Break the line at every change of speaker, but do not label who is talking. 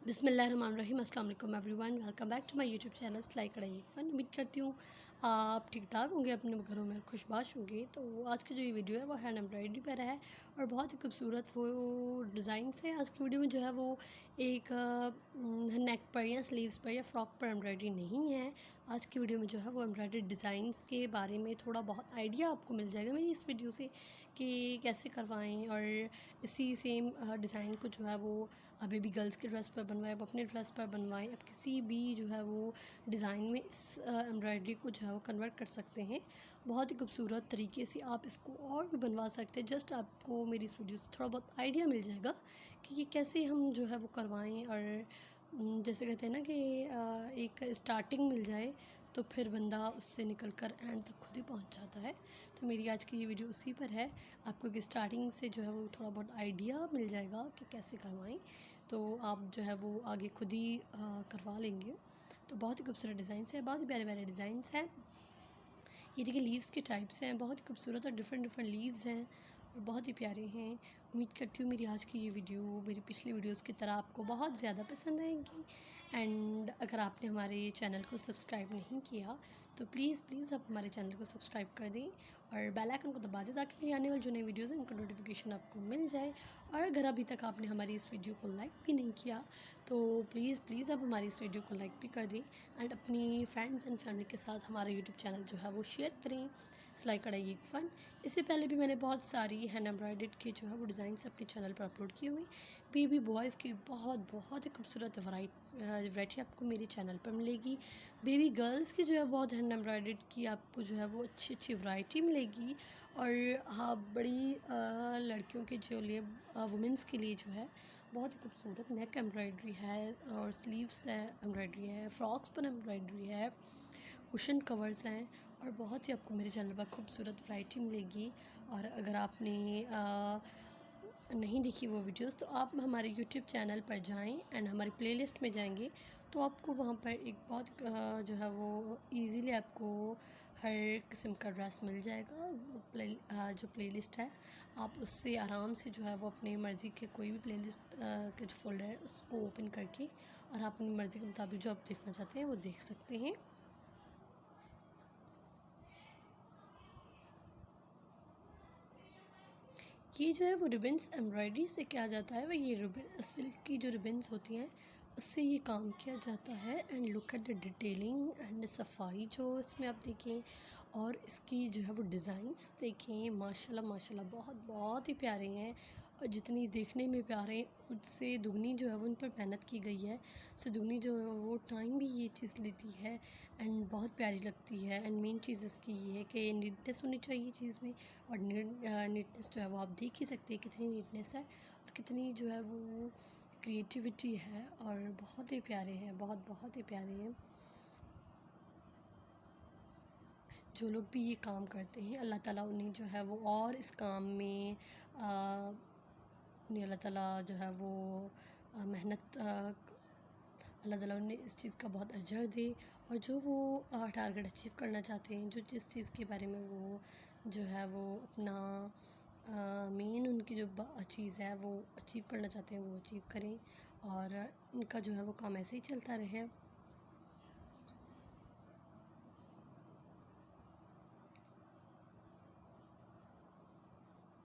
बिस्मिल्लाहिर्रहमानिर्रहीम। अस्सलाम वालेकुम everyone, welcome back to my YouTube channel Silai Kadhai fun. उम्मीद करती हूँ आप ठीक ठाक होंगे, अपने घरों में खुशबाश होंगे। तो आज की जो ये वीडियो है वो हैंड एम्ब्रॉयडरी पर है और बहुत ही खूबसूरत वो डिज़ाइन से। आज की वीडियो में जो है वो एक नेक पर या स्लीव्स पर या फ्रॉक पर एम्ब्रॉयडरी नहीं है। आज की वीडियो में जो है वो एम्ब्रॉयडरी डिज़ाइंस के बारे में थोड़ा बहुत आइडिया आपको मिल जाएगा मेरी इस वीडियो से कि कैसे करवाएं। और इसी सेम डिज़ाइन को जो है वो बेबी गर्ल्स के ड्रेस पर बनवाएं, आप अपने ड्रेस पर बनवाएं, आप किसी भी जो है वो डिज़ाइन में इस एम्ब्रॉयडरी को जो है वो कन्वर्ट कर सकते हैं। बहुत ही खूबसूरत तरीके से आप इसको और भी बनवा सकते हैं। जस्ट आपको मेरी इस वीडियो से थोड़ा बहुत आइडिया मिल जाएगा कि ये कैसे हम जो है वो करवाएं। और जैसे कहते हैं ना कि एक स्टार्टिंग मिल जाए तो फिर बंदा उससे निकल कर एंड तक खुद ही पहुंच जाता है। तो मेरी आज की ये वीडियो उसी पर है। आपको कि स्टार्टिंग से जो है वो थोड़ा बहुत आइडिया मिल जाएगा कि कैसे करवाएं, तो आप जो है वो आगे खुद ही करवा लेंगे। तो बहुत ही खूबसूरत डिज़ाइंस है, बहुत ही प्यारे प्यारे डिज़ाइंस हैं। ये देखिए लीव्स के टाइप्स हैं, बहुत ही खूबसूरत और डिफरेंट डिफरेंट लीव्स हैं और बहुत ही प्यारे हैं। उम्मीद करती हूँ मेरी आज की ये वीडियो मेरी पिछली वीडियोस की तरह आपको बहुत ज़्यादा पसंद आएंगी। एंड अगर आपने हमारे चैनल को सब्सक्राइब नहीं किया तो प्लीज़ आप हमारे चैनल को सब्सक्राइब कर दें और बेल आइकन को दबा दें ताकि आने वाली जो नई वीडियोज़ हैं उनका नोटिफिकेशन आपको मिल जाए। और अगर अभी तक आपने हमारी इस वीडियो को लाइक भी नहीं किया तो प्लीज़ आप हमारी इस वीडियो को लाइक भी कर दें एंड अपनी फ्रेंड्स एंड फैमिली के साथ हमारा यूट्यूब चैनल जो है वो शेयर करें, सिलाई कढ़ाई एक फ़न। इससे पहले भी मैंने बहुत सारी हैंड एम्ब्रॉयडर्ड के जो है वो डिज़ाइंस अपने चैनल पर अपलोड किए हुए। बेबी बॉयज़ की बहुत ही खूबसूरत वैरायटी आपको मेरे चैनल पर मिलेगी। बेबी गर्ल्स की जो है बहुत हैंड एम्ब्रॉयडर्ड की आपको जो है वो अच्छी वैरायटी मिलेगी। और हाँ, बड़ी लड़कियों के जो लिए वुमेंस के लिए जो है बहुत ही खूबसूरत नेक एम्ब्रॉयडरी है और स्लीव्स है एम्ब्रॉयडरी है, फ्रॉक्स पर एम्ब्रॉयडरी है, कुशन कवर्स हैं और बहुत ही आपको मेरे चैनल पर खूबसूरत वैरायटी मिलेगी। और अगर आपने नहीं देखी वो वीडियोस तो आप हमारे यूट्यूब चैनल पर जाएं एंड हमारी प्लेलिस्ट में जाएंगे तो आपको वहाँ पर एक बहुत जो है वो इजीली आपको हर किस्म का ड्रेस मिल जाएगा। जो प्लेलिस्ट है आप उससे आराम से जो है वो अपनी मर्ज़ी के कोई भी प्लेलिस्ट के जो फोल्डर है उसको ओपन करके और आप अपनी मर्ज़ी के मुताबिक जो आप देखना चाहते हैं वो देख सकते हैं। ये जो है वो रिबन्स एम्ब्रॉयडरी से किया जाता है। वह ये रिबन सिल्क की जो रिबन्स होती हैं उससे ये काम किया जाता है। And look at the detailing and सफाई जो इसमें आप देखें और इसकी जो है वो डिज़ाइंस देखें, माशाल्लाह बहुत ही प्यारे हैं। और जितनी देखने में प्यारे हैं उससे दुगनी जो है वो उन पर मेहनत की गई है। सो दुगनी जो है वो टाइम भी ये चीज़ लेती है एंड बहुत प्यारी लगती है। एंड मेन चीज़ इसकी ये है कि नीटनेस होनी चाहिए चीज़ में। और नीटनेस जो है वो आप देख ही सकते हैं कितनी नीटनेस है और कितनी जो है वो क्रिएटिविटी है और बहुत ही प्यारे हैं, बहुत ही प्यारे हैं। जो लोग भी ये काम करते हैं अल्लाह ताला उन्हें जो है वो और इस काम में उन्हें अल्लाह ताला जो है वो मेहनत अल्लाह ताला उन्हें इस चीज़ का बहुत अजर दे। और जो वो टारगेट अचीव करना चाहते हैं, जो जिस चीज़ के बारे में वो जो है वो अपना मेन उनकी जो चीज़ है वो अचीव करना चाहते हैं वो अचीव करें और इनका जो है वो काम ऐसे ही चलता रहे।